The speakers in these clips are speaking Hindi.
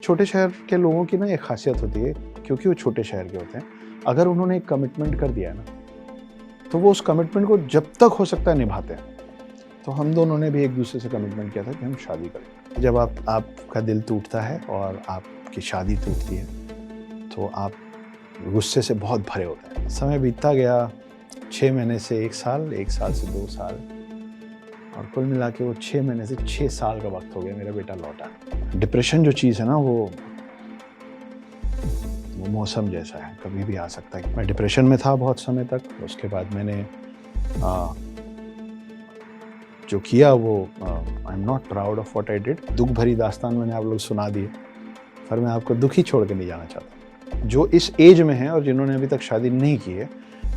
छोटे शहर के लोगों की ना एक खासियत होती है, क्योंकि वो छोटे शहर के होते हैं, अगर उन्होंने एक कमिटमेंट कर दिया है ना, तो वो उस कमिटमेंट को जब तक हो सकता है निभाते हैं। तो हम दोनों ने भी एक दूसरे से कमिटमेंट किया था कि हम शादी करें। जब आपका दिल टूटता है और आपकी शादी टूटती है, तो आप गुस्से से बहुत भरे होते हैं। समय बीतता गया, 6 महीने से 1 साल, 1 साल से 2 साल, और कुल मिला के वो 6 महीने से 6 साल का वक्त हो गया, मेरा बेटा लौटा। डिप्रेशन जो चीज़ है ना, वो मौसम जैसा है, कभी भी आ सकता है। मैं डिप्रेशन में था बहुत समय तक। उसके बाद मैंने जो किया वो आई am not proud of what I did. दुख भरी दास्तान मैंने आप लोग सुना दी है, पर मैं आपको दुखी छोड़ के नहीं जाना चाहता। जो इस एज में है और जिन्होंने अभी तक शादी नहीं की है,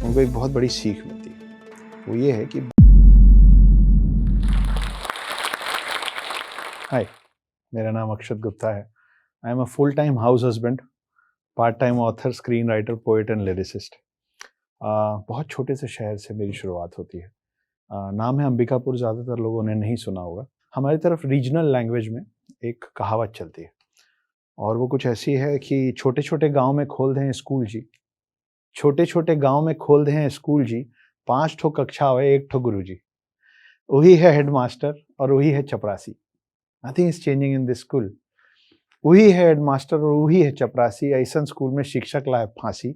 उनको एक बहुत बड़ी सीख मिलती है। वो ये है कि हाय, मेरा नाम अक्षत गुप्ता है। आई am a full time house husband, part time author, screen writer, poet and lyricist. बहुत छोटे से शहर से मेरी शुरुआत होती है। नाम है अंबिकापुर, ज़्यादातर लोगों ने नहीं सुना होगा। हमारी तरफ रीजनल लैंग्वेज में एक कहावत चलती है, और वो कुछ ऐसी है कि छोटे छोटे गांव में खोल दें स्कूल जी, छोटे छोटे गांव में खोल दें स्कूल जी, 5 ठो कक्षा हुए 1 ठो गुरु जी। वही है हेडमास्टर और वही है चपरासी। Nothing is changing in this school. वही है हेडमास्टर और वही है चपरासी। ऐसा स्कूल में शिक्षक लाए फांसी।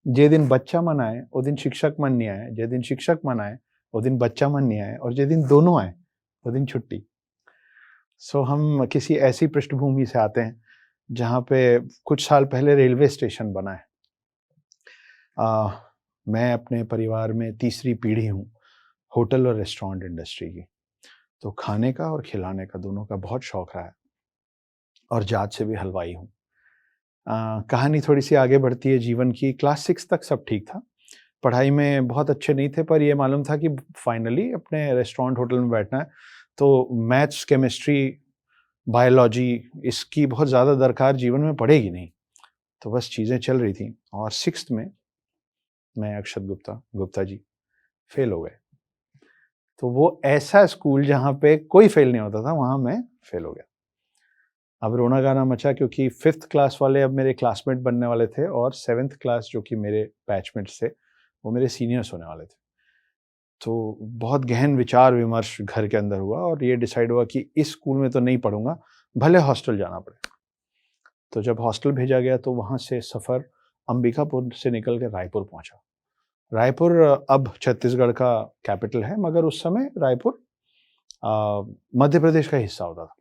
जे दिन बच्चा मन आए वो दिन शिक्षक मन नहीं आए, जे दिन शिक्षक मन आए वो दिन बच्चा मन नहीं आए, और जे दिन दोनों आए वो दिन छुट्टी। सो हम किसी ऐसी पृष्ठभूमि से आते हैं जहाँ पे कुछ साल पहले रेलवे स्टेशन बना है। मैं अपने परिवार में तीसरी पीढ़ी हूँ होटल और रेस्टोरेंट इंडस्ट्री की। तो खाने का और खिलाने का दोनों का बहुत शौक रहा है, और जात से भी हलवाई हूँ। कहानी थोड़ी सी आगे बढ़ती है जीवन की। क्लास 6 तक सब ठीक था, पढ़ाई में बहुत अच्छे नहीं थे, पर ये मालूम था कि फाइनली अपने रेस्टोरेंट होटल में बैठना है, तो मैथ्स, केमिस्ट्री, बायोलॉजी इसकी बहुत ज़्यादा दरकार जीवन में पड़ेगी नहीं। तो बस चीज़ें चल रही थी, और 6th में मैं अक्षत गुप्ता जी फेल हो गए। तो वो ऐसा स्कूल जहाँ पे कोई फेल नहीं होता था, वहाँ मैं फेल हो गया। अब रोना गाना मचा, क्योंकि 5th क्लास वाले अब मेरे क्लासमेट बनने वाले थे, और 7th क्लास जो कि मेरे बैचमेट्स थे वो मेरे सीनियर्स होने वाले थे। तो बहुत गहन विचार विमर्श घर के अंदर हुआ, और ये डिसाइड हुआ कि इस स्कूल में तो नहीं पढ़ूंगा, भले हॉस्टल जाना पड़े। तो जब हॉस्टल भेजा गया तो वहाँ से सफ़र अंबिकापुर से निकल के रायपुर पहुँचा। रायपुर अब छत्तीसगढ़ का कैपिटल है, मगर उस समय रायपुर मध्य प्रदेश का हिस्सा होता था।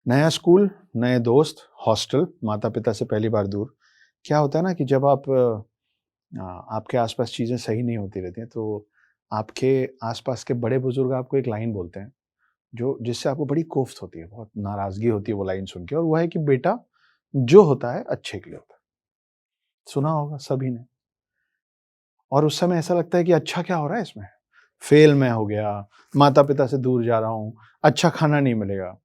नया स्कूल, नए दोस्त, हॉस्टल, माता पिता से पहली बार दूर। क्या होता है ना कि जब आपके आसपास चीज़ें सही नहीं होती रहती हैं, तो आपके आसपास के बड़े बुजुर्ग आपको एक लाइन बोलते हैं, जो जिससे आपको बड़ी कोफ्त होती है, बहुत नाराज़गी होती है वो लाइन सुन के, और वो है कि बेटा, जो होता है अच्छे के लिए होता है। सुना होगा सभी ने। और उस समय ऐसा लगता है कि अच्छा क्या हो रहा है इसमें? फेल मैं हो गया, माता-पिता से दूर जा रहा हूँ, अच्छा खाना नहीं मिलेगा।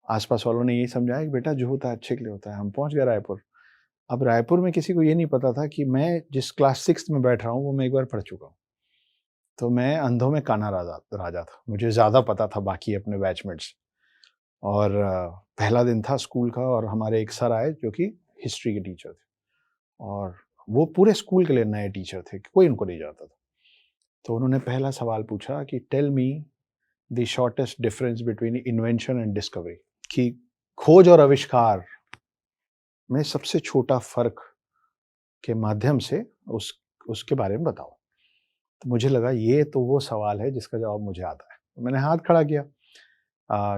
आस-पास वालों ने यही समझाया कि बेटा, जो होता है अच्छे के लिए होता है। हम पहुँच गए रायपुर। अब रायपुर में किसी को ये नहीं पता था कि मैं जिस क्लास 6th में बैठ रहा हूँ, वो मैं एक बार पढ़ चुका हूँ। तो मैं अंधों में कान्हा राजा राजा था। मुझे ज़्यादा पता था बाकी अपने बैचमेट्स। और पहला दिन था स्कूल का, और हमारे एक सर आए जो कि हिस्ट्री के टीचर थे, और वो पूरे स्कूल के लिए नए टीचर थे, कोई उनको नहीं जानता था। तो उन्होंने पहला सवाल पूछा कि tell me the shortest difference between invention and discovery, कि खोज और आविष्कार में सबसे छोटा फ़र्क के माध्यम से उसके बारे में बताओ। तो मुझे लगा ये तो वो सवाल है जिसका जवाब मुझे आता है। तो मैंने हाथ खड़ा किया।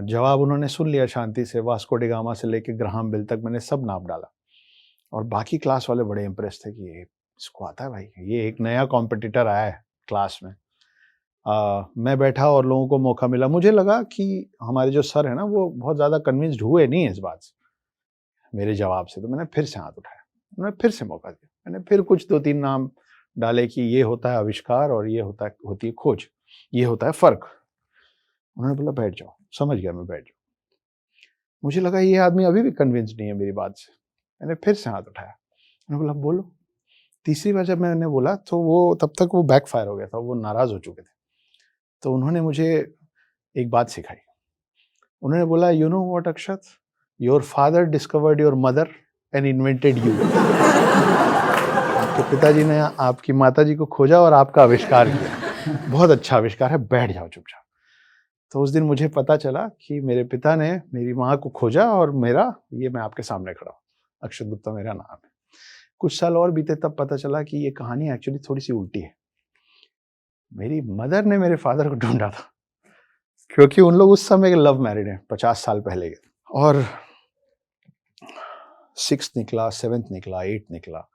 जवाब उन्होंने सुन लिया शांति से। वास्को डी गामा से लेके ग्राहम बेल तक मैंने सब नाप डाला, और बाकी क्लास वाले बड़े इम्प्रेस थे कि ये इसको आता है भाई, ये एक नया कॉम्पिटिटर आया है क्लास में। मैं बैठा और लोगों को मौका मिला। मुझे लगा कि हमारे जो सर हैं ना, वो बहुत ज़्यादा कन्विंस्ड हुए नहीं इस बात से, मेरे जवाब से। तो मैंने फिर से हाथ उठाया, उन्होंने फिर से मौका दिया। मैंने फिर कुछ 2-3 नाम डाले कि ये होता है आविष्कार, और ये होती है खोज, ये होता है फ़र्क। उन्होंने बोला बैठ जाओ। समझ गया मैं, बैठ जाओ। मुझे लगा ये आदमी अभी भी कन्विंस्ड नहीं है मेरी बात से। मैंने फिर से हाथ उठाया। उन्होंने बोला बोलो। तीसरी बार जब मैंने बोला तो वो तब तक वो बैकफायर हो गया था, वो नाराज़ हो चुके थे। तो उन्होंने मुझे एक बात सिखाई। उन्होंने बोला, you know what Akshat, your father discovered your mother and invented you. आपके पिताजी ने आपकी माताजी को खोजा और आपका आविष्कार किया। बहुत अच्छा आविष्कार है, बैठ जाओ चुपचाप। तो उस दिन मुझे पता चला कि मेरे पिता ने मेरी माँ को खोजा और मैं आपके सामने खड़ा हूँ। अक्षत गुप्ता मेरा नाम है। कुछ साल और बीते तब पता चला कि ये कहानी एक्चुअली थोड़ी सी उल्टी है। मेरी मदर ने मेरे फादर को ढूंढा था, क्योंकि उन लोग उस समय के लव मैरिड हैं, 50 साल पहले के। और 6th निकला, 7th निकला, 8th निकला।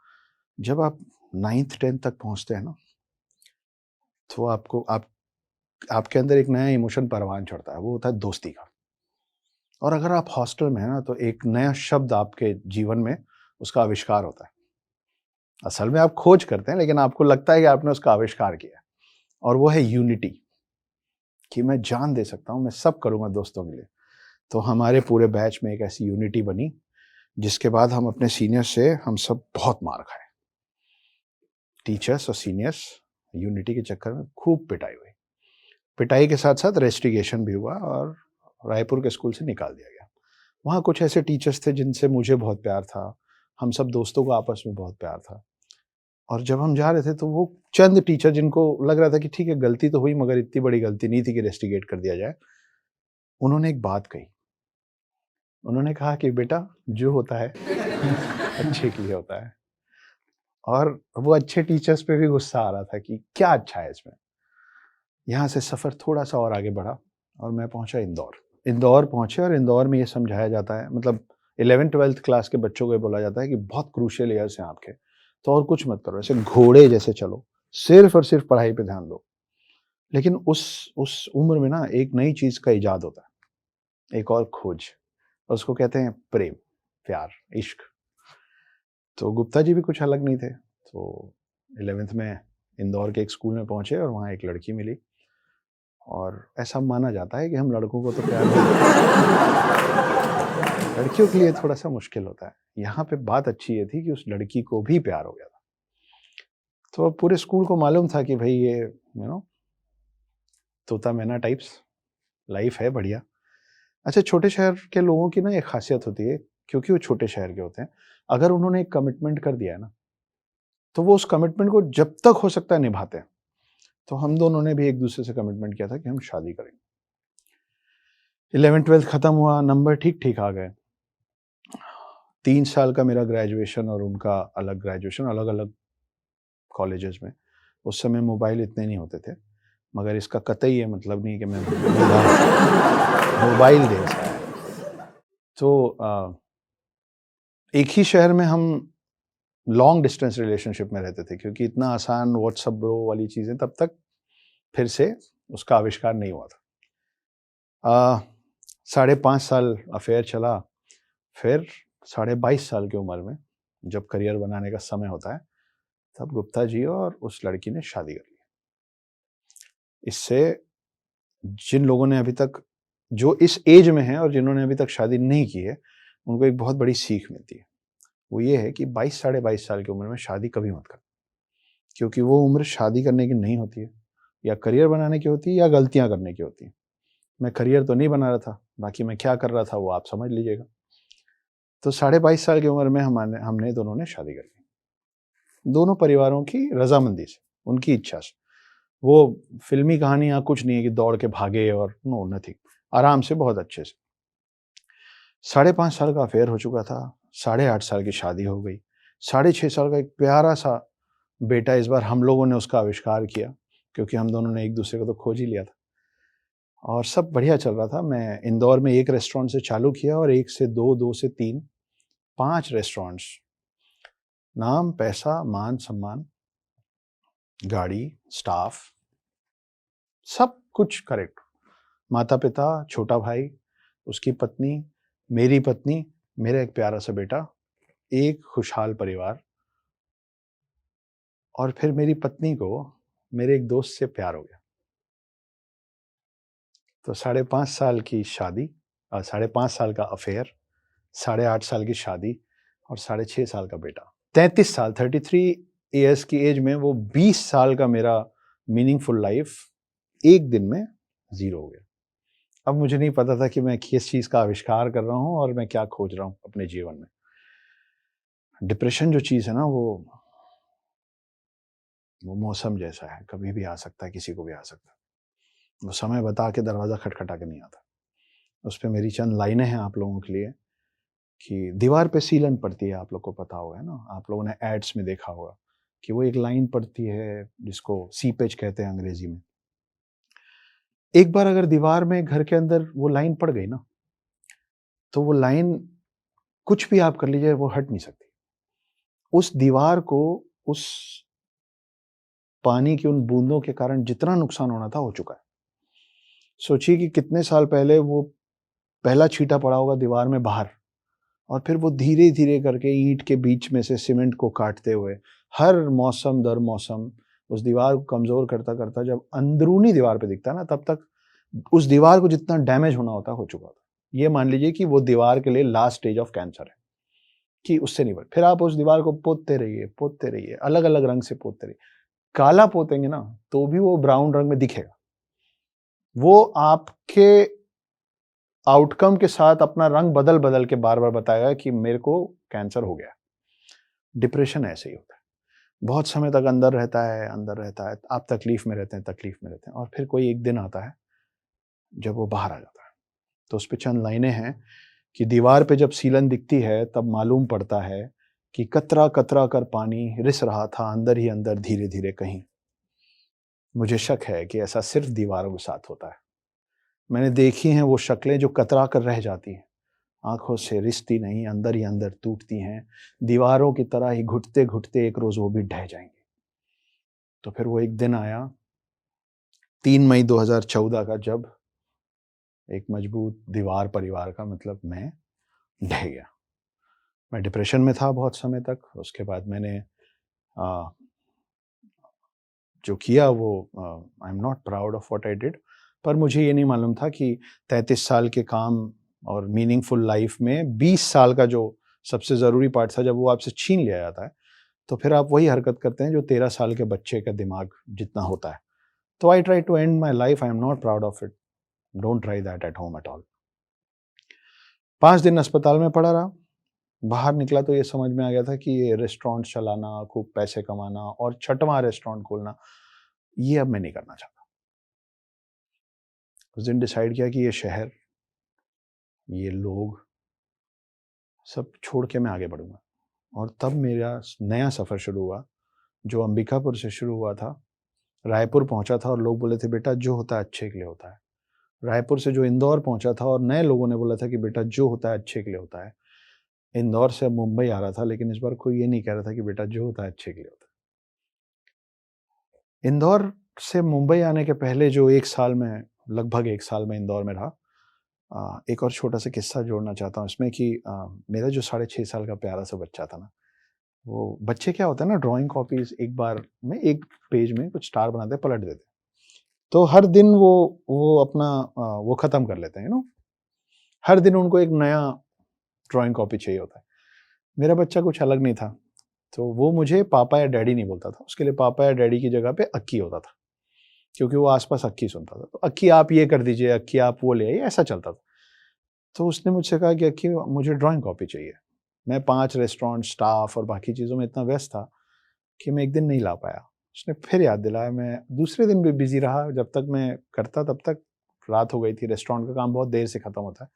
जब आप 9th 10th तक पहुंचते हैं ना, तो आपके अंदर एक नया इमोशन परवान चढ़ता है, वो होता है दोस्ती का। और अगर आप हॉस्टल में है ना, तो एक नया शब्द आपके जीवन में उसका आविष्कार होता है। असल में आप खोज करते हैं, लेकिन आपको लगता है कि आपने उसका आविष्कार किया, और वो है यूनिटी, कि मैं जान दे सकता हूं, मैं सब करूंगा दोस्तों के लिए। तो हमारे पूरे बैच में एक ऐसी यूनिटी बनी, जिसके बाद हम अपने सीनियर से हम सब बहुत मार खाए। टीचर्स और सीनियर्स यूनिटी के चक्कर में खूब पिटाई हुई। पिटाई के साथ साथ रेस्टिगेशन भी हुआ और रायपुर के स्कूल से निकाल दिया गया। वहाँ कुछ ऐसे टीचर्स थे जिनसे मुझे बहुत प्यार था, हम सब दोस्तों को आपस में बहुत प्यार था। और जब हम जा रहे थे तो वो चंद टीचर जिनको लग रहा था कि ठीक है गलती तो हुई, मगर इतनी बड़ी गलती नहीं थी कि रेस्टिगेट कर दिया जाए, उन्होंने एक बात कही। उन्होंने कहा कि बेटा, जो होता है अच्छे के लिए होता है। और वो अच्छे टीचर्स पे भी गुस्सा आ रहा था कि क्या अच्छा है इसमें। यहाँ से सफ़र थोड़ा सा और आगे बढ़ा और मैं पहुँचा इंदौर पहुँचे। और इंदौर में ये समझाया जाता है, मतलब 11th-12th क्लास के बच्चों को ये बोला जाता है कि बहुत क्रूशियल ईयर्स हैं आपके, तो और कुछ मत करो, ऐसे घोड़े जैसे चलो, सिर्फ और सिर्फ पढ़ाई पे ध्यान दो। लेकिन उस उम्र में ना एक नई चीज़ का इजाद होता है, एक और खोज, और उसको कहते हैं प्रेम, प्यार, इश्क। तो गुप्ता जी भी कुछ अलग नहीं थे। तो 11th में इंदौर के एक स्कूल में पहुंचे और वहाँ एक लड़की मिली, और ऐसा माना जाता है कि हम लड़कों को तो प्यार लड़कियों के लिए थोड़ा सा मुश्किल होता है। यहाँ पे बात अच्छी ये थी कि उस लड़की को भी प्यार हो गया था। तो पूरे स्कूल को मालूम था कि भाई ये तोता मैना टाइप्स लाइफ है बढ़िया। अच्छा, छोटे शहर के लोगों की ना एक खासियत होती है, क्योंकि वो छोटे शहर के होते हैं, अगर उन्होंने एक कमिटमेंट कर दिया है ना, तो वो उस कमिटमेंट को जब तक हो सकता है निभाते हैं। तो हम दोनों ने भी एक दूसरे से कमिटमेंट किया था कि हम शादी करेंगे। 11th-12th खत्म हुआ, नंबर ठीक ठीक आ गए। 3 साल का मेरा ग्रेजुएशन और उनका अलग ग्रेजुएशन, अलग अलग कॉलेजेस में। उस समय मोबाइल इतने नहीं होते थे, मगर इसका कतई ये मतलब नहीं कि मैं मोबाइल दे सका। तो एक ही शहर में हम लॉन्ग डिस्टेंस रिलेशनशिप में रहते थे, क्योंकि इतना आसान व्हाट्सएप ब्रो वाली चीज़ें तब तक फिर से उसका आविष्कार नहीं हुआ था। 5.5 साल अफेयर चला। फिर 22.5 साल की उम्र में जब करियर बनाने का समय होता है, तब गुप्ता जी और उस लड़की ने शादी कर ली। इससे जिन लोगों ने अभी तक, जो इस एज में हैं और जिन्होंने अभी तक शादी नहीं की है, उनको एक बहुत बड़ी सीख मिलती है। वो ये है कि 22-22.5 साल की उम्र में शादी कभी मत करो, क्योंकि वो उम्र शादी करने की नहीं होती है, या करियर बनाने की होती है, या गलतियां करने की होती है। मैं करियर तो नहीं बना रहा था, बाकी मैं क्या कर रहा था वो आप समझ लीजिएगा। तो 22.5 साल की उम्र में हमने दोनों ने शादी कर ली, दोनों परिवारों की रजामंदी से, उनकी इच्छा से। वो फिल्मी कहानियां कुछ नहीं है कि दौड़ के भागे, और नो नथिंग, आराम से, बहुत अच्छे से। 5.5 साल का अफेयर हो चुका था, 8.5 साल की शादी हो गई, 6.5 साल का एक प्यारा सा बेटा इस बार हम लोगों ने उसका आविष्कार किया, क्योंकि हम दोनों ने एक दूसरे को तो खोज ही लिया था, और सब बढ़िया चल रहा था। मैं इंदौर में एक रेस्टोरेंट से चालू किया, और 1 से 2, 2 से 3, 5 रेस्टोरेंट्स। नाम, पैसा, मान सम्मान, गाड़ी, स्टाफ, सब कुछ करेक्ट। माता पिता, छोटा भाई, उसकी पत्नी, मेरी पत्नी, मेरा एक प्यारा सा बेटा, एक खुशहाल परिवार। और फिर मेरी पत्नी को मेरे एक दोस्त से प्यार हो गया। तो 5.5 साल की शादी, 5.5 साल का अफेयर, 8.5 साल की शादी, और 6.5 साल का बेटा। 33 साल, 33 ईयर्स की एज में वो 20 साल का मेरा मीनिंगफुल लाइफ एक दिन में जीरो हो गया। अब मुझे नहीं पता था कि मैं किस चीज़ का आविष्कार कर रहा हूँ और मैं क्या खोज रहा हूँ अपने जीवन में। डिप्रेशन जो चीज़ है ना, वो मौसम जैसा है, कभी भी आ सकता है, किसी को भी आ सकता है। वो समय बता के दरवाज़ा खटखटा के नहीं आता। उस पे मेरी चंद लाइनें हैं आप लोगों के लिए कि दीवार पे सीलन पड़ती है, आप लोग को पता होगा, है ना? आप लोगों ने एड्स में देखा होगा कि वो एक लाइन पड़ती है जिसको सीपेज कहते हैं अंग्रेज़ी में। एक बार अगर दीवार में घर के अंदर वो लाइन पड़ गई ना, तो वो लाइन कुछ भी आप कर लीजिए वो हट नहीं सकती। उस दीवार को उस पानी की उन बूंदों के कारण जितना नुकसान होना था हो चुका है। सोचिए कि कितने साल पहले वो पहला छींटा पड़ा होगा दीवार में बाहर, और फिर वो धीरे-धीरे करके ईंट के बीच में से सीमेंट को काटते हुए हर मौसम दर मौसम उस दीवार को कमज़ोर करता-करता जब अंदरूनी दीवार पे दिखता है ना, तब तक उस दीवार को जितना डैमेज होना होता हो चुका था। ये मान लीजिए कि वो दीवार के लिए लास्ट स्टेज ऑफ कैंसर है कि उससे नहीं बढ़, फिर आप उस दीवार को पोतते रहिए, अलग-अलग रंग से पोतते रहिए। काला पोतेंगे ना, तो भी वो ब्राउन रंग में दिखेगा। वो आपके आउटकम के साथ अपना रंग बदल-बदल के बार-बार बताएगा कि मेरे को कैंसर हो गया। डिप्रेशन ऐसे ही होता है। बहुत समय तक अंदर रहता है। आप तकलीफ में रहते हैं और फिर कोई एक दिन आता है, जब वो बाहर आ जाता है। तो उसपे चंद लाइनें हैं कि दीवार पे जब सीलन दिखती है, तब मालूम पड़ता है कि कतरा-कतरा कर पानी रिस रहा था अंदर ही अंदर धीरे-धीरे कहीं। मुझे शक है कि ऐसा सिर्फ़ दीवारों के साथ होता है। मैंने देखी हैं वो शक्लें जो कतरा कर रह जाती हैं। आँखों से रिसती नहीं, अंदर ही अंदर टूटती हैं। दीवारों की तरह ही घुटते-घुटते एक रोज़ वो भी ढह जाएँगी। तो फिर वो एक दिन आया 3 मई 2014 का, जब एक मजबूत दीवार परिवार का मतलब मैं ढह गया। मैं डिप्रेशन में था बहुत समय तक। उसके बाद मैंने अ, जो किया वो आई am not proud of what I did, पर मुझे ये नहीं मालूम था कि 33 साल के काम और मीनिंगफुल लाइफ में 20 साल का जो सबसे ज़रूरी पार्ट था, जब वो आपसे छीन लिया जाता है, तो फिर आप वही हरकत करते हैं जो 13 साल के बच्चे का दिमाग जितना होता है। तो I try to end my life, I am not proud of it, don't try that at home at all. 5 दिन अस्पताल में पड़ा रहा। बाहर निकला तो ये समझ में आ गया था कि ये रेस्टोरेंट चलाना, खूब पैसे कमाना और छठवां रेस्टोरेंट खोलना, ये अब मैं नहीं करना चाहता। उस दिन डिसाइड किया कि ये शहर, ये लोग, सब छोड़ के मैं आगे बढ़ूँगा। और तब मेरा नया सफ़र शुरू हुआ, जो अंबिकापुर से शुरू हुआ था, रायपुर पहुँचा था और लोग बोले थे बेटा जो होता है अच्छे के लिए होता है। रायपुर से जो इंदौर पहुँचा था और नए लोगों ने बोला था कि बेटा जो होता है अच्छे के लिए होता है। इंदौर से अब मुंबई आ रहा था, लेकिन इस बार कोई ये नहीं कह रहा था कि बेटा जो होता है अच्छे के लिए होता है। इंदौर से मुंबई आने के पहले जो 1 साल में, लगभग 1 साल में इंदौर में रहा, एक और छोटा-सा किस्सा जोड़ना चाहता हूँ इसमें कि मेरा जो साढ़े 6 साल का प्यारा-सा बच्चा था ना, वो बच्चे क्या होता है ना, ड्राइंग कॉपीज़ एक बार में एक पेज में कुछ स्टार बनाते हैं, पलट देते हैं। तो हर दिन वो अपना वो ख़त्म कर लेते हैं, हर दिन उनको एक नया ड्राइंग कॉपी चाहिए होता है। मेरा बच्चा कुछ अलग नहीं था, तो वो मुझे पापा या डैडी नहीं बोलता था, उसके लिए पापा या डैडी की जगह पे अक्की होता था, क्योंकि वो आस-पास अक्की सुनता था। तो अक्की आप ये कर दीजिए, अक्की आप वो ले आइए, ऐसा चलता था। तो उसने मुझसे कहा कि अक्की मुझे ड्राइंग कॉपी चाहिए। मैं 5 रेस्टोरेंट, स्टाफ और बाकी चीज़ों में इतना व्यस्त था कि मैं एक दिन नहीं ला पाया। उसने फिर याद दिलाया, मैं दूसरे दिन भी बिज़ी रहा, जब तक मैं करता तब तक रात हो गई थी, रेस्टोरेंट का काम बहुत देर से खत्म होता है,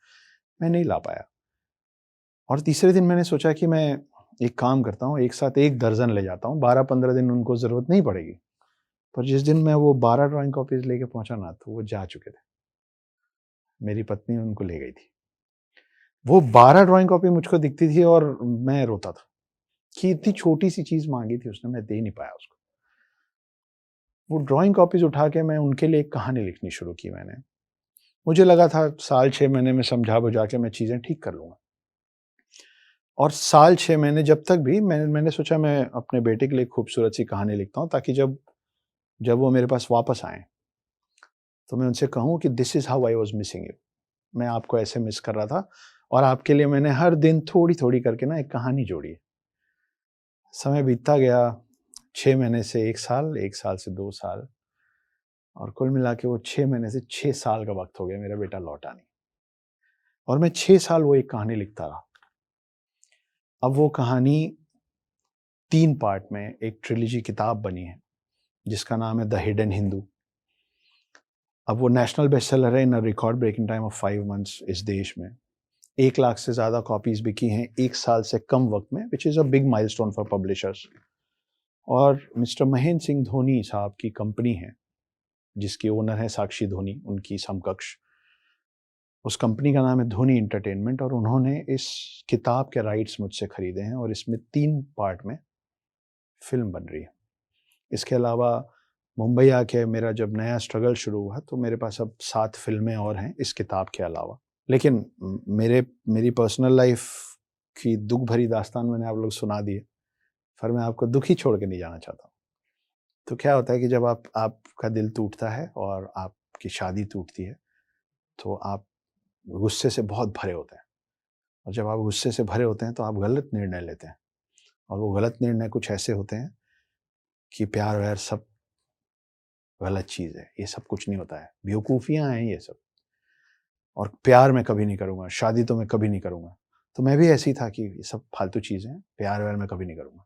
मैं नहीं ला पाया। और तीसरे दिन मैंने सोचा कि मैं एक काम करता हूँ, एक साथ 1 दर्जन ले जाता हूँ, 12-15 दिन उनको ज़रूरत नहीं पड़ेगी। पर जिस दिन मैं वो 12 ड्राइंग कॉपीज़ लेके पहुँचा ना, तो वो जा चुके थे। मेरी पत्नी उनको ले गई थी। वो 12 ड्राइंग कॉपी मुझको दिखती थी और मैं रोता था कि इतनी छोटी-सी चीज़ माँगी थी उसने, मैं दे नहीं पाया उसको। वो ड्राइंग कॉपीज़ उठा के मैं उनके लिए एक कहानी लिखनी शुरू की मैंने। मुझे लगा था साल 6 महीने में समझा-बुझा के मैं चीज़ें ठीक कर लूँगा। और साल 6 महीने जब तक भी मैंने सोचा मैं अपने बेटे के लिए खूबसूरत सी कहानी लिखता हूँ, ताकि जब जब वो मेरे पास वापस आएँ, तो मैं उनसे कहूँ कि this is how I was missing you. मैं आपको ऐसे मिस कर रहा था और आपके लिए मैंने हर दिन थोड़ी-थोड़ी करके ना एक कहानी जोड़ी है। समय बीतता गया, 6 महीने से 1 साल, 1 साल से 2 साल, और कुल मिला के वो 6 महीने से 6 साल का वक्त हो गया, मेरा बेटा लौटा नहीं। और मैं 6 साल वो एक कहानी लिखता रहा। अब वो कहानी 3 पार्ट में एक ट्रिलॉजी किताब बनी है जिसका नाम है द हिडन हिंदू। अब वो नेशनल बेस्टसेलर है in a record breaking time of 5 months इस देश में। 1 लाख से ज़्यादा कॉपीज बिकी हैं 1 साल से कम वक्त में, which is a big milestone for publishers. और मिस्टर महेंद्र सिंह धोनी साहब की कंपनी है जिसकी ओनर है साक्षी धोनी, उनकी समकक्ष। उस कंपनी का नाम है धोनी एंटरटेनमेंट, और उन्होंने इस किताब के राइट्स मुझसे खरीदे हैं और इसमें 3 पार्ट में फिल्म बन रही है। इसके अलावा मुंबई आके मेरा जब नया स्ट्रगल शुरू हुआ तो मेरे पास अब 7 फिल्में और हैं इस किताब के अलावा। लेकिन मेरी पर्सनल लाइफ की दुख भरी दास्तान मैंने आप लोग सुना दी है, पर मैं आपको दुखी छोड़ के नहीं जाना चाहता। तो क्या होता है कि जब आपका दिल टूटता है और आपकी शादी टूटती है तो आप गुस्से से बहुत भरे होते हैं, और जब आप गुस्से से भरे होते हैं तो आप गलत निर्णय लेते हैं, और वो गलत निर्णय कुछ ऐसे होते हैं कि प्यार व्यार सब गलत चीज़ है, ये सब कुछ नहीं होता है, बेवकूफ़ियाँ हैं ये सब, और प्यार मैं कभी नहीं करूँगा, शादी तो मैं कभी नहीं करूँगा। तो मैं भी ऐसे ही था कि ये सब फालतू चीज़ें हैं, प्यार व्यार मैं कभी नहीं करूँगा।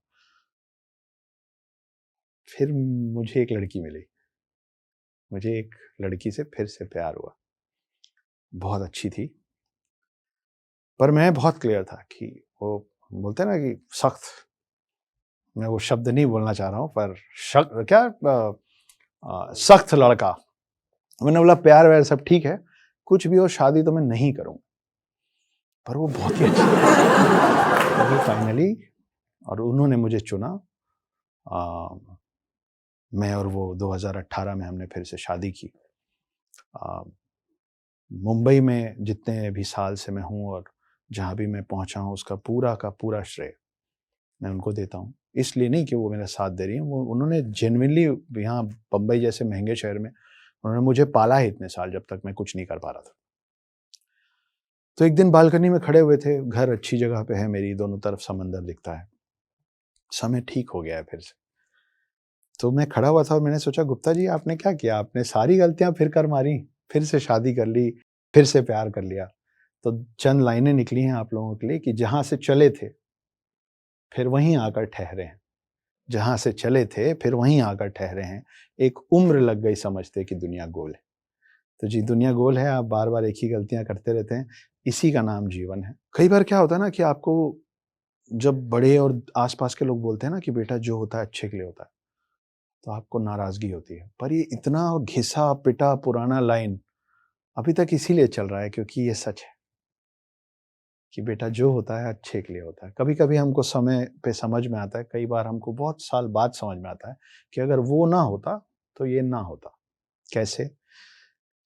फिर मुझे एक लड़की मिली, मुझे एक लड़की से फिर से प्यार हुआ, बहुत अच्छी थी, पर मैं बहुत क्लियर था कि वो बोलते हैं ना कि सख्त, मैं वो शब्द नहीं बोलना चाह रहा हूँ, पर सख्त लड़का। मैंने बोला प्यार व्यार सब ठीक है, कुछ भी हो शादी तो मैं नहीं करूँगा। पर वो बहुत ही अच्छी थी फाइनली, और उन्होंने मुझे चुना। मैं और वो 2018 में हमने फिर से शादी की। मुंबई में जितने भी साल से मैं हूँ और जहाँ भी मैं पहुँचा हूँ उसका पूरा का पूरा श्रेय मैं उनको देता हूँ। इसलिए नहीं कि वो मेरा साथ दे रही हैं, वो उन्होंने जेन्युइनली यहाँ बम्बई जैसे महंगे शहर में उन्होंने मुझे पाला है इतने साल जब तक मैं कुछ नहीं कर पा रहा था। तो एक दिन बालकनी में खड़े हुए थे, घर अच्छी जगह पे है मेरी, दोनों तरफ समंदर दिखता है, समय ठीक हो गया है फिर से। तो मैं खड़ा हुआ था और मैंने सोचा गुप्ता जी आपने क्या किया, आपने सारी गलतियां फिर कर मारी, फिर से शादी कर ली, फिर से प्यार कर लिया। तो चंद लाइनें निकली हैं आप लोगों के लिए कि जहां से चले थे फिर वहीं आकर ठहरे हैं, जहां से चले थे फिर वहीं आकर ठहरे हैं, एक उम्र लग गई समझते कि दुनिया गोल है। तो जी दुनिया गोल है, आप बार बार एक ही गलतियां करते रहते हैं, इसी का नाम जीवन है। कई बार क्या होता है ना कि आपको जब बड़े और आसपास के लोग बोलते हैं ना कि बेटा जो होता है अच्छे के लिए होता है, तो आपको नाराजगी होती है। पर ये इतना घिसा पिटा पुराना लाइन अभी तक इसीलिए चल रहा है क्योंकि ये सच है कि बेटा जो होता है अच्छे के लिए होता है। कभी कभी हमको समय पे समझ में आता है, कई बार हमको बहुत साल बाद समझ में आता है कि अगर वो ना होता तो ये ना होता। कैसे?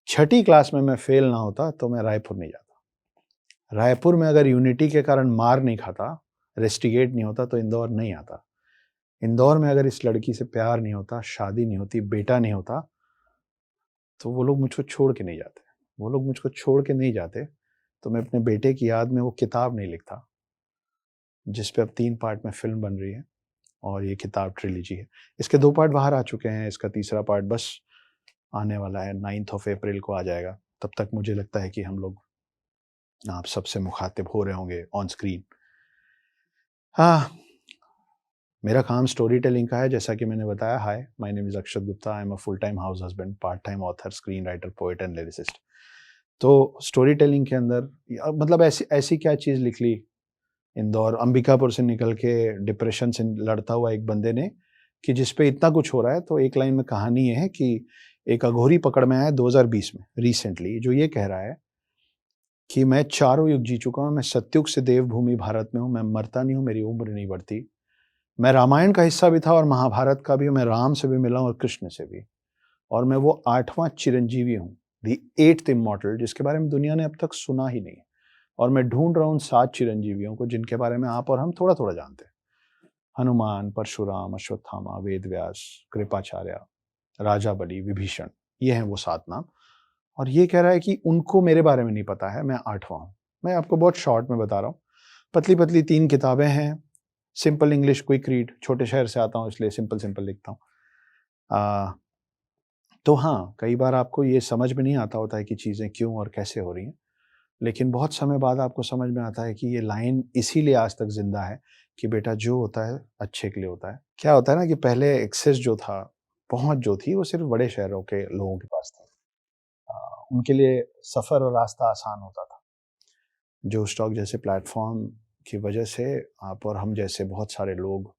6ठी क्लास में मैं फेल ना होता तो मैं रायपुर नहीं जाता। रायपुर में अगर यूनिटी के कारण मार नहीं खाता, रेस्टिगेट नहीं होता, तो इंदौर नहीं आता। इंदौर में अगर इस लड़की से प्यार नहीं होता, शादी नहीं होती, बेटा नहीं होता, तो वो लोग मुझको छोड़ के नहीं जाते। वो लोग मुझको छोड़ के नहीं जाते तो मैं अपने बेटे की याद में वो किताब नहीं लिखता जिस पे अब 3 पार्ट में फिल्म बन रही है, और ये किताब ट्रिलॉजी है। इसके 2 पार्ट बाहर आ चुके हैं, इसका तीसरा पार्ट बस आने वाला है, 9th ऑफ अप्रैल को आ जाएगा। तब तक मुझे लगता है कि हम लोग आप सबसे मुखातिब हो रहे होंगे ऑन स्क्रीन। हाँ, मेरा काम स्टोरी टेलिंग का है, जैसा कि मैंने बताया। Hi, my name is Akshat Gupta, I am a full time house husband, part time author, screen writer, poet and lyricist. तो स्टोरी टेलिंग के अंदर मतलब ऐसी ऐसी क्या चीज़ लिख ली, इंदौर अंबिकापुर से निकल के डिप्रेशन से लड़ता हुआ एक बंदे ने, कि जिस पे इतना कुछ हो रहा है। तो एक लाइन में कहानी ये है कि एक अघोरी पकड़ में आया 2020 में रिसेंटली, जो ये कह रहा है कि मैं चारों युग जी चुका हूँ, मैं सतयुग से देवभूमि भारत में हूँ, मैं मरता नहीं हूँ, मेरी उम्र नहीं बढ़ती। मैं रामायण का हिस्सा भी था और महाभारत का भी, मैं राम से भी मिला हूँ और कृष्ण से भी, और मैं वो 8वां चिरंजीवी हूँ, द 8th इमॉर्टल, जिसके बारे में दुनिया ने अब तक सुना ही नहीं। और मैं ढूंढ रहा हूँ 7 चिरंजीवियों को जिनके बारे में आप और हम थोड़ा थोड़ा जानते हैं। हनुमान, परशुराम, अश्वत्थामा, वेदव्यास, कृपाचार्य, राजा बलि, विभीषण, ये हैं वो 7 नाम। और ये कह रहा है कि उनको मेरे बारे में नहीं पता है, मैं 8वां हूँ। मैं आपको बहुत शॉर्ट में बता रहा हूँ, पतली पतली 3 किताबें हैं, सिंपल इंग्लिश, क्विक रीड, छोटे शहर से आता हूँ इसलिए सिंपल सिंपल लिखता हूँ। तो हाँ, कई बार आपको ये समझ में नहीं आता होता है कि चीज़ें क्यों और कैसे हो रही हैं। लेकिन बहुत समय बाद आपको समझ में आता है कि ये लाइन इसीलिए आज तक ज़िंदा है कि बेटा जो होता है अच्छे के लिए होता है। क्या होता है ना कि पहले एक्सेस जो था, पहुँच जो थी वो सिर्फ़ बड़े शहरों के लोगों के पास थी। उनके लिए सफ़र और रास्ता आसान होता था। जो स्टॉक जैसे प्लेटफ़ॉर्म की वजह से आप और हम जैसे बहुत सारे लोग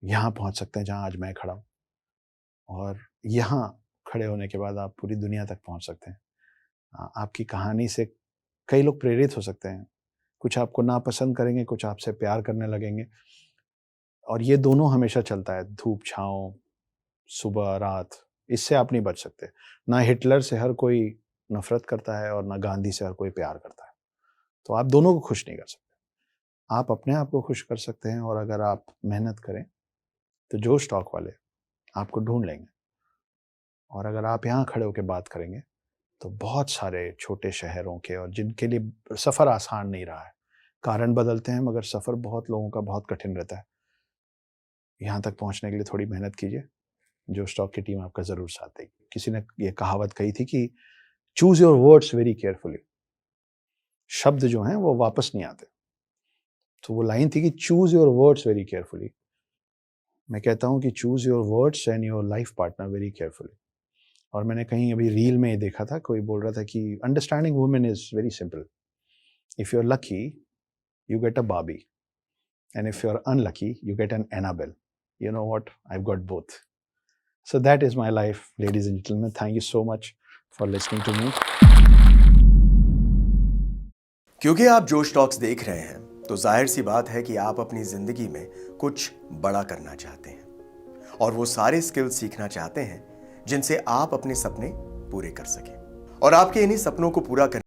यहाँ पहुँच सकते हैं जहाँ आज मैं खड़ा हूँ। और यहाँ खड़े होने के बाद आप पूरी दुनिया तक पहुँच सकते हैं। आपकी कहानी से कई लोग प्रेरित हो सकते हैं। कुछ आपको नापसंद करेंगे, कुछ आपसे प्यार करने लगेंगे और ये दोनों हमेशा चलता है, धूप-छाँव, सुबह-रात, इससे आप नहीं बच सकते। ना हिटलर से हर कोई नफ़रत करता है और ना गांधी से हर कोई प्यार करता है। तो आप दोनों को खुश नहीं कर सकते। आप अपने आप को खुश कर सकते हैं और अगर आप मेहनत करें, तो जो स्टॉक वाले आपको ढूँढ लेंगे और अगर आप यहाँ खड़े होके बात करेंगे, तो बहुत सारे छोटे शहरों के और जिनके लिए सफ़र आसान नहीं रहा है। कारण बदलते हैं मगर सफ़र बहुत लोगों का बहुत कठिन रहता है। यहाँ तक पहुँचने के लिए थोड़ी मेहनत कीजिए, जो स्टॉक की टीम आपका ज़रूर साथ देगी। किसी ने ये कहावत कही थी कि choose your words very carefully. शब्द जो हैं वो वापस नहीं आते। तो वो लाइन थी कि choose your words very carefully. मैं कहता हूँ कि choose your words and your life partner very carefully. और मैंने कहीं अभी रील में ये देखा था, कोई बोल रहा था कि understanding women is very simple. If you are lucky, you get a Barbie. And if you're unlucky, you get an Annabelle. You know what? I've got both. So that is my life, ladies and gentlemen. Thank you so much for listening to me. क्योंकि आप जोश टॉक्स देख रहे हैं, तो जाहिर सी बात है कि आप अपनी जिंदगी में कुछ बड़ा करना चाहते हैं और वो सारे स्किल्स सीखना चाहते हैं जिनसे आप अपने सपने पूरे कर सकें। और आपके इन्हीं सपनों को पूरा करने